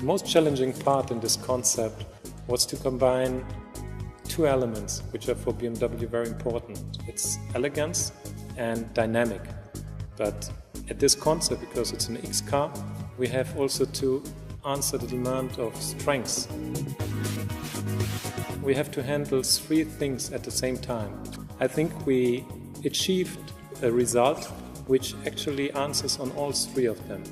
most challenging part in this concept was to combine two elements which are for BMW very important. It's elegance and dynamic. But at this concept, because it's an X car, we have also to answer the demand of strength. We have to handle three things at the same time. I think we achieved a result which actually answers on all three of them.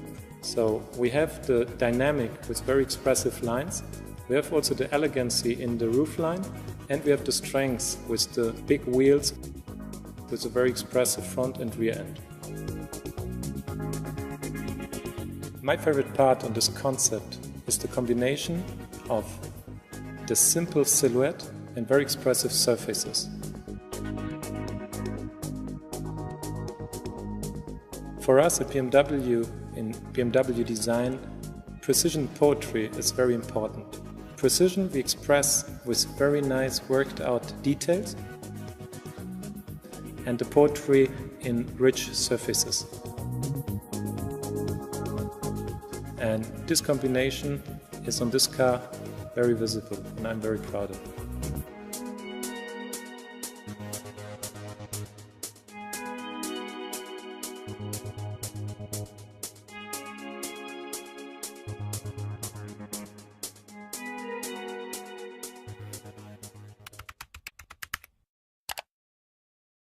So we have the dynamic with very expressive lines, we have also the elegancy in the roofline, and we have the strength with the big wheels with a very expressive front and rear end. My favorite part on this concept is the combination of the simple silhouette and very expressive surfaces. For us at BMW, in BMW design, precision poetry is very important. Precision we express with very nice worked out details, and the poetry in rich surfaces. And this combination is on this car very visible, and I'm very proud of it.